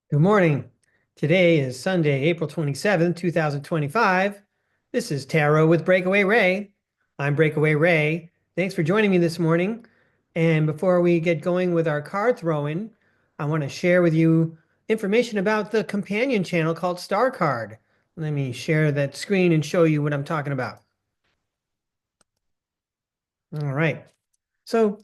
Good morning. Today is Sunday, April 27th, 2025. This is Tarot with Breakaway Ray. I'm Breakaway Ray. Thanks for joining me this morning. And before we get going with our card throwing, I want to share with you information about the companion channel called STARCARD. Let me share that screen and show you what I'm talking about. All right. So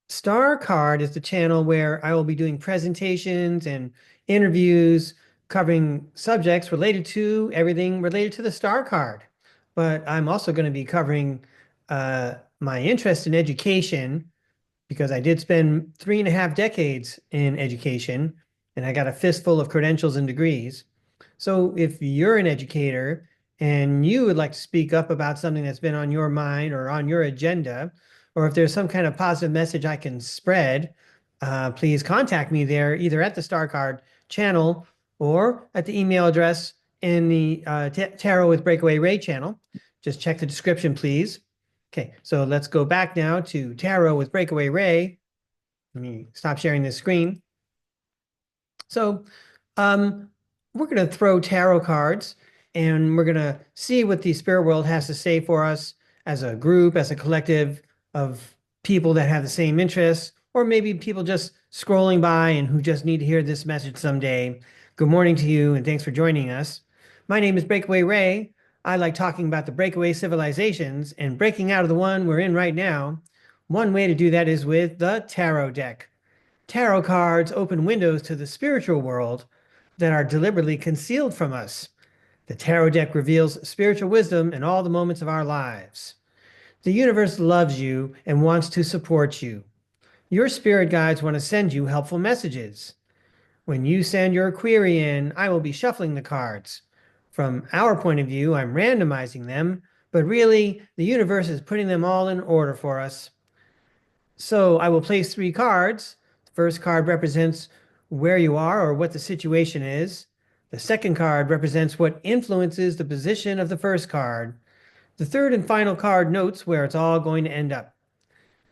Star Card is the channel where I will be doing presentations and interviews covering subjects related to everything related to the Star Card. But I'm also going to be covering my interest in education because I did spend 3.5 decades in education and I got a fistful of credentials and degrees. So if you're an educator and you would like to speak up about something that's been on your mind or on your agenda, or if there's some kind of positive message I can spread, please contact me there either at the StarCard channel or at the email address in the Tarot with Breakaway Ray channel. Just check the description, please. Okay, so let's go back now to Tarot with Breakaway Ray. Let me stop sharing this screen. So um, we're going to throw tarot cards and we're going to see what the spirit world has to say for us as a group, as a collective of people that have the same interests, or maybe people just scrolling by and who just need to hear this message someday. Good morning to you and thanks for joining us. My name is Breakaway Ray. I like talking about the breakaway civilizations and breaking out of the one we're in right now. One way to do that is with the tarot deck. Tarot cards open windows to the spiritual world that are deliberately concealed from us. The tarot deck reveals spiritual wisdom in all the moments of our lives. The universe loves you and wants to support you. Your spirit guides want to send you helpful messages. When you send your query in, I will be shuffling the cards. From our point of view, I'm randomizing them, but really, the universe is putting them all in order for us. So I will place 3 cards. The first card represents where you are or what the situation is. The second card represents what influences the position of the first card. The third and final card notes where it's all going to end up.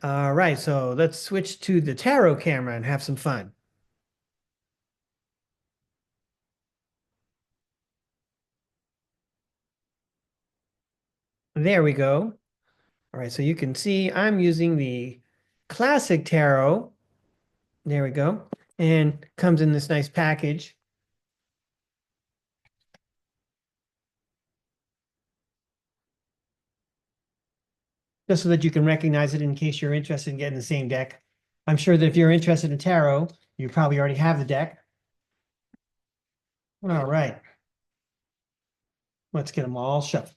All right, so let's switch to the tarot camera and have some fun. There we go. All right, so you can see I'm using the classic tarot. There we go. And comes in this nice package. Just so that you can recognize it in case you're interested in getting the same deck. I'm sure that if you're interested in tarot, you probably already have the deck. All right, let's get them all shuffled.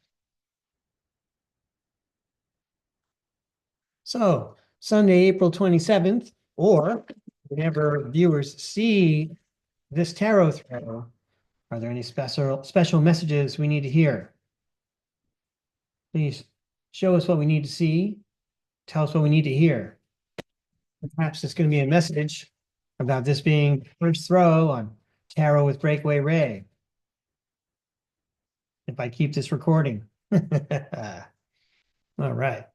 So Sunday, April 27th, or whenever viewers see this tarot throw, are there any special messages we need to hear? Please show us what we need to see. Tell us what we need to hear. Perhaps there's going to be a message about this being the first throw on Tarot with Breakaway Ray. If I keep this recording. All right.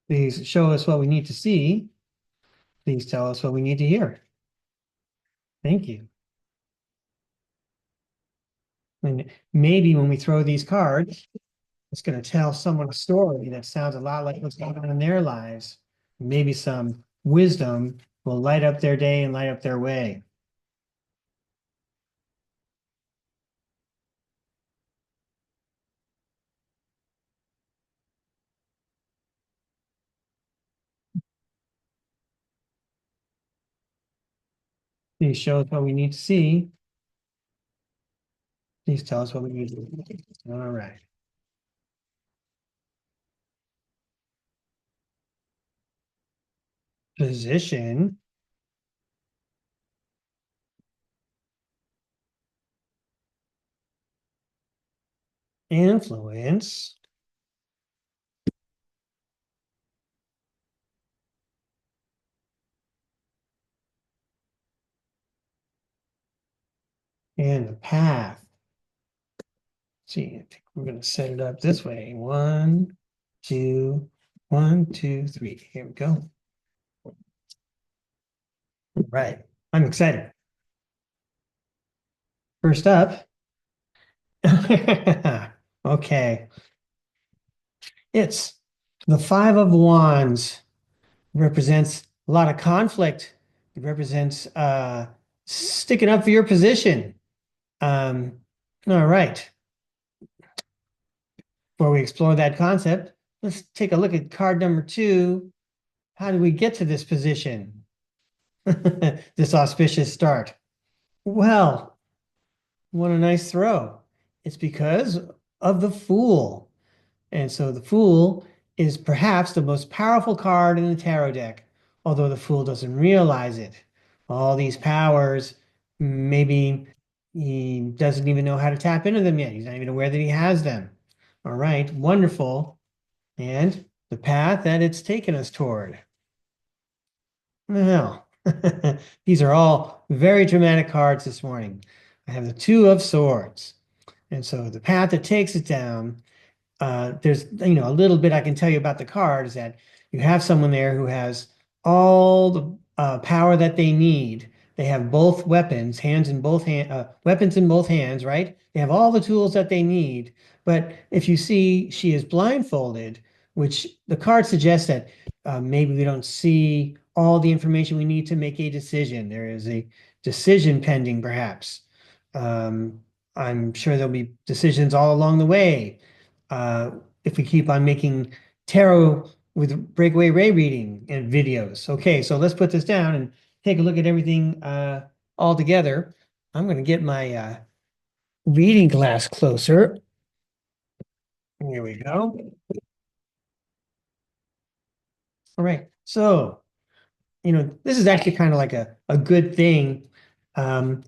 Please show us what we need to see. Please tell us what we need to hear. Thank you. And maybe when we throw these cards, it's going to tell someone a story that sounds a lot like what's going on in their lives. Maybe some wisdom will light up their day and light up their way. Please show us what we need to see. Please tell us what we need to do. All right. Position, influence, and the path. See, I think we're going to set it up this way. 1, 2, 1, 2, 3. Here we go. Right. I'm excited. First up, okay, it's the Five of Wands. Represents a lot of conflict. It represents sticking up for your position. Um, all right. Before we explore that concept, let's take a look at card number two. How did we get to this position? This auspicious start. Well, what a nice throw. It's because of the Fool. And so the Fool is perhaps the most powerful card in the tarot deck, although the Fool doesn't realize it. All these powers, maybe he doesn't even know how to tap into them yet. He's not even aware that he has them. All right, wonderful. And the path that it's taken us toward. Well, these are all very dramatic cards this morning. I have the Two of Swords. And so the path that takes it down, there's a little bit I can tell you about the card is that you have someone there who has all the power that they need. They have both weapons, weapons in both hands, right? They have all the tools that they need. But if you see she is blindfolded, which the card suggests that maybe we don't see all the information we need to make a decision. There is a decision pending, perhaps. Um, I'm sure there'll be decisions all along the way uh, if we keep on making tarot with Breakaway Ray reading and videos. Okay, so let's put this down and take a look at everything all together. I'm going to get my reading glass closer. Here we go. All right, so this is actually kind of like a good thing. Um,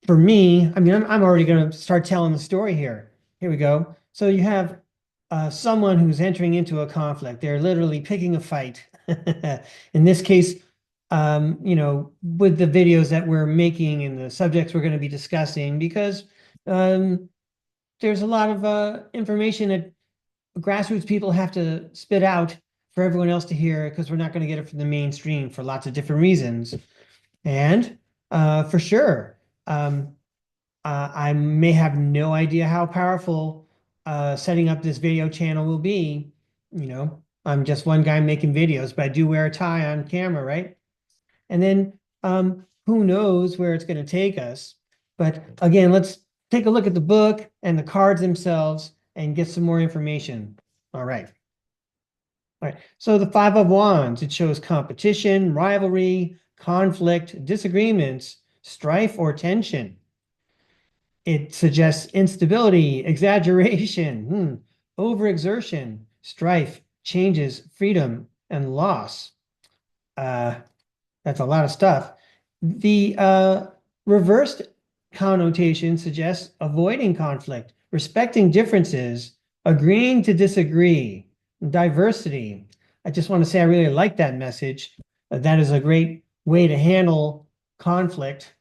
for me, I mean, I'm already going to start telling the story here. Here we go. So you have someone who's entering into a conflict. They're literally picking a fight. In this case, with the videos that we're making and the subjects we're going to be discussing, because um, there's a lot of information that grassroots people have to spit out for everyone else to hear because we're not going to get it from the mainstream for lots of different reasons. And for sure, I may have no idea how powerful setting up this video channel will be. I'm just one guy making videos, but I do wear a tie on camera, right? And then who knows where it's going to take us. But again, let's take a look at the book and the cards themselves and get some more information. All right. All right. So the Five of Wands, it shows competition, rivalry, conflict, disagreements, strife, or tension. It suggests instability, exaggeration, overexertion, strife, changes, freedom, and loss. Uh, that's a lot of stuff. The reversed connotation suggests avoiding conflict, respecting differences, agreeing to disagree, diversity. I just want to say I really like that message. That is a great way to handle conflict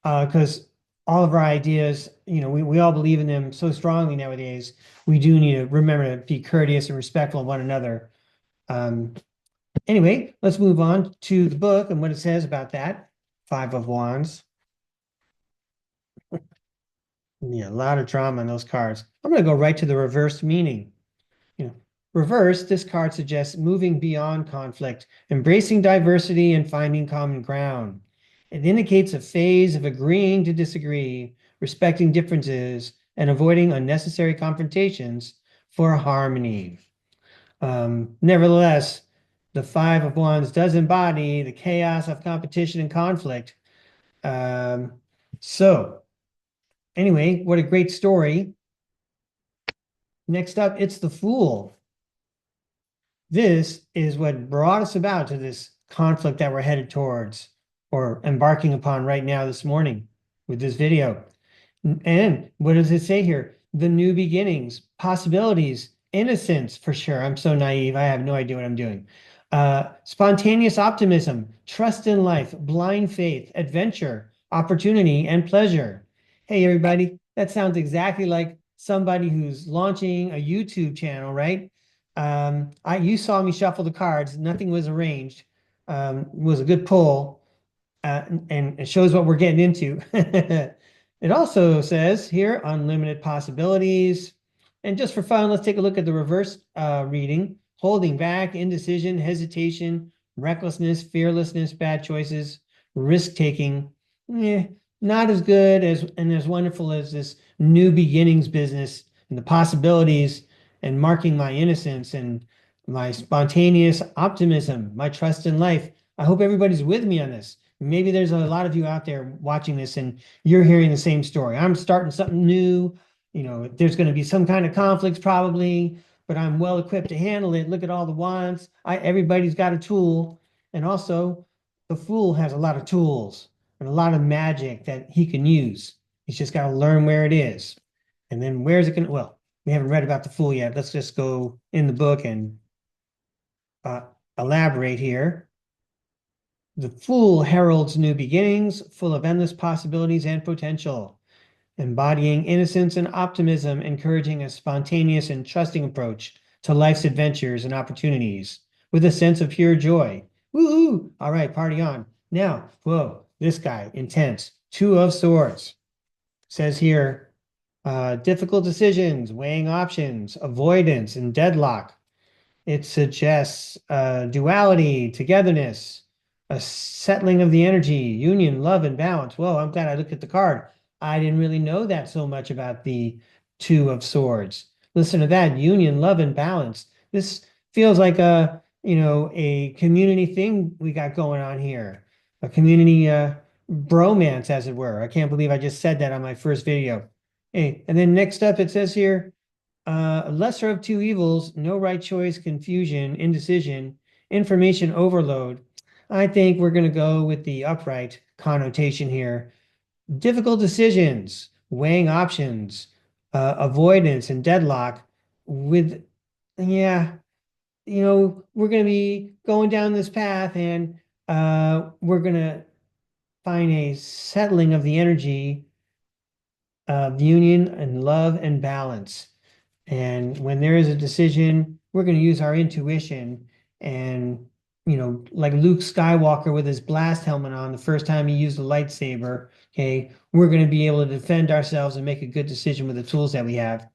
because all of our ideas, we all believe in them so strongly nowadays. We do need to remember to be courteous and respectful of one another. Um, anyway, let's move on to the book and what it says about that. Five of Wands. Yeah, a lot of drama in those cards. I'm going to go right to the reversed meaning. Reverse, this card suggests moving beyond conflict, embracing diversity, and finding common ground. It indicates a phase of agreeing to disagree, respecting differences, and avoiding unnecessary confrontations for harmony. Nevertheless, the Five of Wands does embody the chaos of competition and conflict. Um, so, anyway, what a great story. Next up, it's the Fool. This is what brought us about to this conflict that we're headed towards or embarking upon right now this morning with this video. And what does it say here? The new beginnings, possibilities, innocence for sure. I'm so naive. I have no idea what I'm doing. Spontaneous optimism, trust in life, blind faith, adventure, opportunity, and pleasure. Hey, everybody, that sounds exactly like somebody who's launching a YouTube channel, right? You saw me shuffle the cards. Nothing was arranged. It was a good pull. and it shows what we're getting into. It also says here, unlimited possibilities. And just for fun, let's take a look at the reverse reading. Holding back, indecision, hesitation, recklessness, fearlessness, bad choices, risk-taking. Not as good as and as wonderful as this new beginnings business and the possibilities and marking my innocence and my spontaneous optimism, my trust in life. I hope everybody's with me on this. Maybe there's a lot of you out there watching this and you're hearing the same story. I'm starting something new. There's going to be some kind of conflicts probably, but I'm well equipped to handle it. Look at all the wands. Everybody's got a tool. And also, the fool has a lot of tools and a lot of magic that he can use. He's just got to learn where it is. And then where's it going to, well, we haven't read about the fool yet. Let's just go in the book and uh, elaborate here. The Fool heralds new beginnings, full of endless possibilities and potential, embodying innocence and optimism, encouraging a spontaneous and trusting approach to life's adventures and opportunities with a sense of pure joy. Woo-hoo! All right, party on. Now, whoa, this guy, intense. Two of Swords. Says here, difficult decisions, weighing options, avoidance, and deadlock. It suggests duality, togetherness, a settling of the energy, union, love, and balance. Whoa, I'm glad I looked at the card. I didn't really know that so much about the Two of Swords. Listen to that, union, love, and balance. This feels like a community thing we got going on here, a community bromance, as it were. I can't believe I just said that on my first video. Hey, and then next up, it says here, lesser of two evils, no right choice, confusion, indecision, information overload. I think we're going to go with the upright connotation here. Difficult decisions, weighing options, avoidance, and deadlock with, yeah, we're going to be going down this path and we're going to find a settling of the energy of union and love and balance. And when there is a decision, we're going to use our intuition. And, like Luke Skywalker with his blast helmet on the first time he used a lightsaber, okay, we're going to be able to defend ourselves and make a good decision with the tools that we have.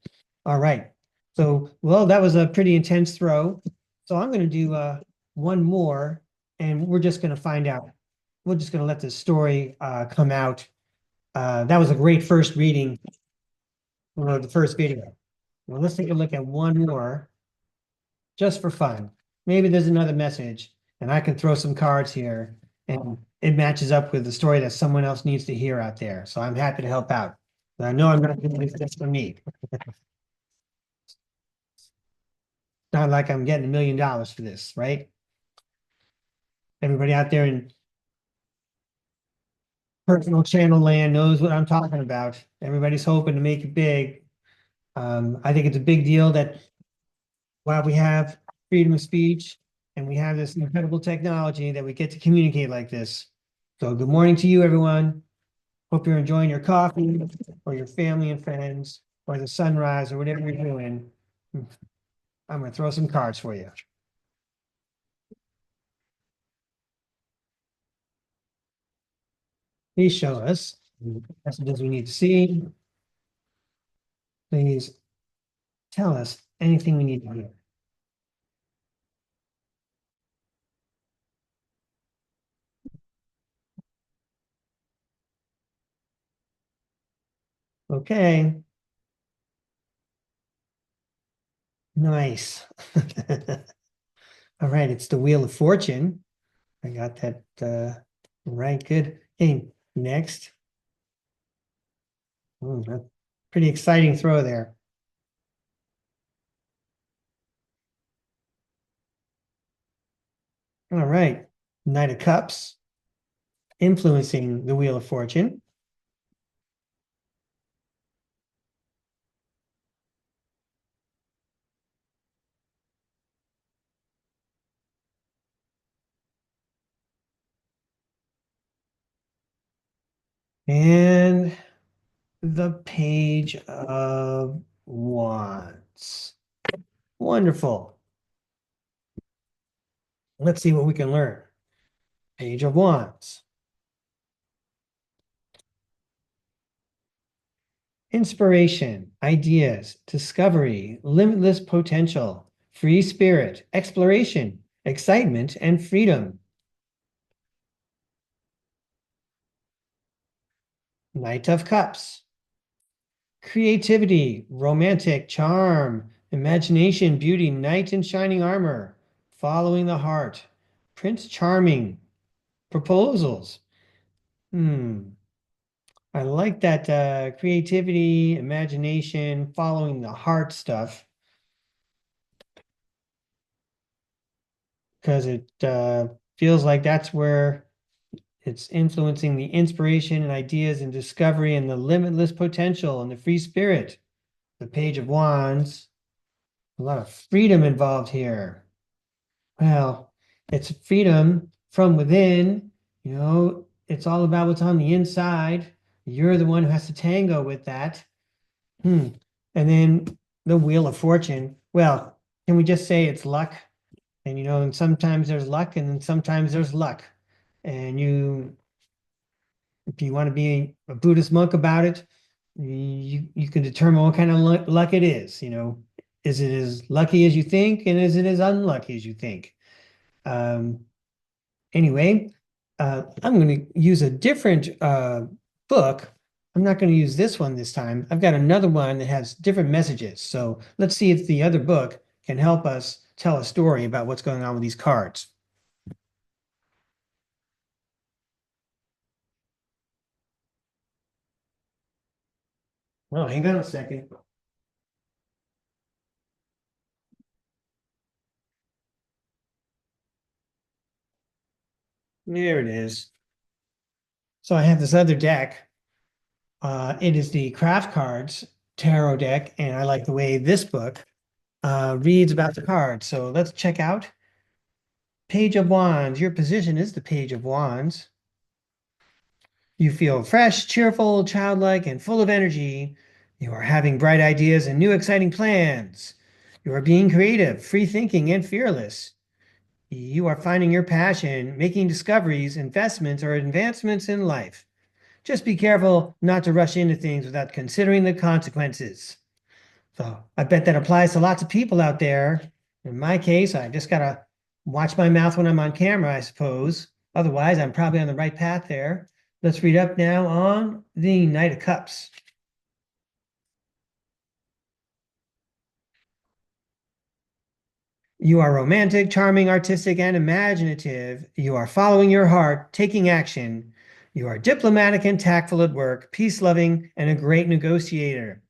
All right. So, well, that was a pretty intense throw. So I'm going to do one more, and we're just going to find out. We're just going to let the story come out. That was a great first reading, the first video. Well, let's take a look at one more just for fun. Maybe there's another message and I can throw some cards here and it matches up with the story that someone else needs to hear out there. So I'm happy to help out. But I know I'm not doing this just for me. Not like I'm getting $1 million for this, right? Everybody out there in personal channel land knows what I'm talking about. Everybody's hoping to make it big. I think it's a big deal that while we have freedom of speech and we have this incredible technology that we get to communicate like this. So good morning to you, everyone. Hope you're enjoying your coffee or your family and friends or the sunrise or whatever you're doing. I'm going to throw some cards for you. Please show us messages we need to see. Please tell us anything we need to hear. Okay. Nice. All right, it's the Wheel of Fortune. I got that right. Good. Hey, next. Pretty exciting throw there. All right. Knight of Cups, influencing the Wheel of Fortune. And the Page of Wands. Wonderful. Let's see what we can learn. Page of Wands. Inspiration, ideas, discovery, limitless potential, free spirit, exploration, excitement, and freedom. Knight of Cups, creativity, romantic charm, imagination, beauty, knight in shining armor, following the heart, Prince Charming, proposals. Hmm. I like that creativity, imagination, following the heart stuff because it feels like that's where it's influencing the inspiration and ideas and discovery and the limitless potential and the free spirit. The Page of Wands, a lot of freedom involved here. Well, it's freedom from within, it's all about what's on the inside. You're the one who has to tango with that. Hmm. And then the Wheel of Fortune. Well, can we just say it's luck? And and sometimes there's luck and then sometimes there's luck. And if you want to be a Buddhist monk about it, you can determine what kind of luck it is. Is it as lucky as you think, and is it as unlucky as you think? Um, anyway, I'm going to use a different book. I'm not going to use this one this time. I've got another one that has different messages. So let's see if the other book can help us tell a story about what's going on with these cards. Well, hang on a second. There it is. So I have this other deck. It is the Craft Cards Tarot deck, and I like the way this book reads about the cards. So let's check out Page of Wands. Your position is the Page of Wands. You feel fresh, cheerful, childlike, and full of energy. You are having bright ideas and new exciting plans. You are being creative, free thinking, and fearless. You are finding your passion, making discoveries, investments, or advancements in life. Just be careful not to rush into things without considering the consequences. So I bet that applies to lots of people out there. In my case, I just got to watch my mouth when I'm on camera, I suppose. Otherwise, I'm probably on the right path there. Let's read up now on the Knight of Cups. You are romantic, charming, artistic, and imaginative. You are following your heart, taking action. You are diplomatic and tactful at work, peace-loving, and a great negotiator.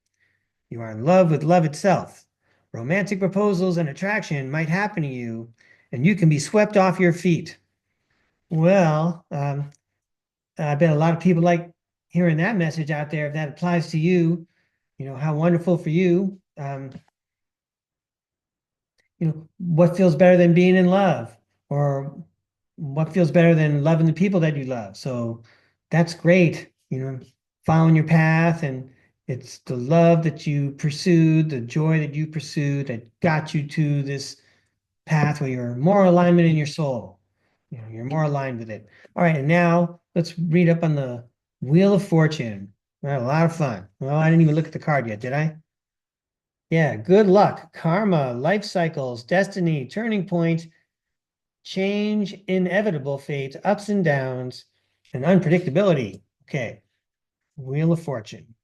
You are in love with love itself. Romantic proposals and attraction might happen to you, and you can be swept off your feet. Well, I bet a lot of people like hearing that message out there. If that applies to you, how wonderful for you. What feels better than being in love? Or what feels better than loving the people that you love? So that's great, following your path, and it's the love that you pursued, the joy that you pursued that got you to this path where you're more alignment in your soul. You're more aligned with it. All right, and now let's read up on the Wheel of Fortune. We had a lot of fun. Well, I didn't even look at the card yet, did I? Yeah, good luck, karma, life cycles, destiny, turning point, change, inevitable fate, ups and downs, and unpredictability. Okay, Wheel of Fortune.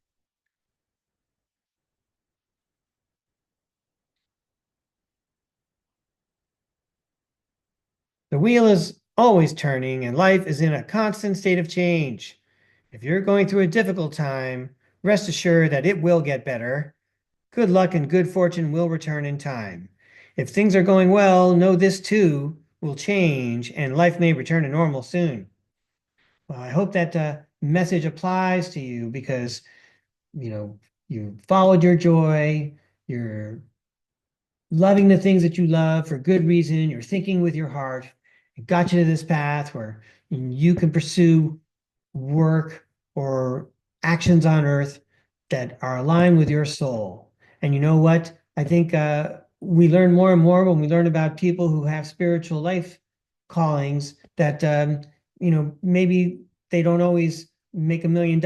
The wheel is always turning, and life is in a constant state of change. If you're going through a difficult time, rest assured that it will get better. Good luck and good fortune will return in time. If things are going well, know this too will change, and life may return to normal soon. Well, I hope that message applies to you because, you know, you followed your joy, you're loving the things that you love for good reason, you're thinking with your heart. It got you to this path where you can pursue work or actions on earth that are aligned with your soul. And you know what? I think we learn more and more when we learn about people who have spiritual life callings that, maybe they don't always make $1 million,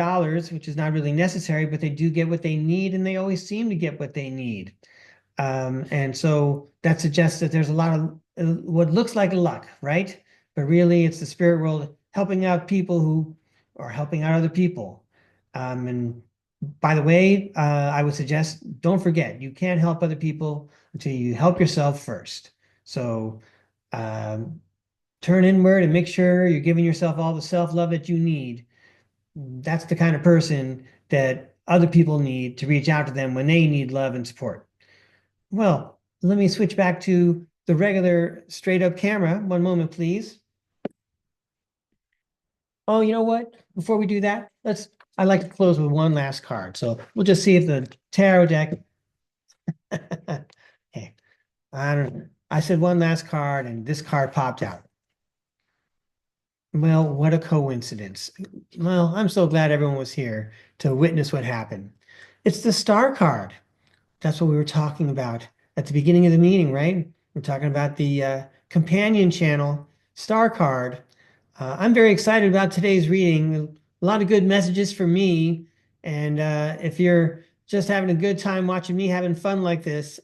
which is not really necessary, but they do get what they need, and they always seem to get what they need. And so that suggests that there's a lot of what looks like luck, right? But really, it's the spirit world helping out people who are helping out other people. And by the way, I would suggest don't forget, you can't help other people until you help yourself first. So um, turn inward and make sure you're giving yourself all the self-love that you need. That's the kind of person that other people need to reach out to them when they need love and support. Well, let me switch back to the regular straight up camera. One moment, please. Oh, you know what? Before we do that, I'd like to close with one last card. So we'll just see if the tarot deck. Okay. I don't know. I said one last card and this card popped out. Well, what a coincidence. Well, I'm so glad everyone was here to witness what happened. It's the star card. That's what we were talking about at the beginning of the meeting, right? We're talking about the companion channel, STARCARD. I'm very excited about today's reading. A lot of good messages for me. And if you're just having a good time watching me having fun like this,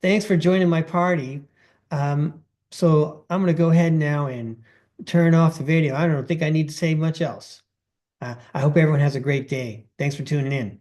thanks for joining my party. So I'm going to go ahead now and turn off the video. I don't think I need to say much else. I hope everyone has a great day. Thanks for tuning in.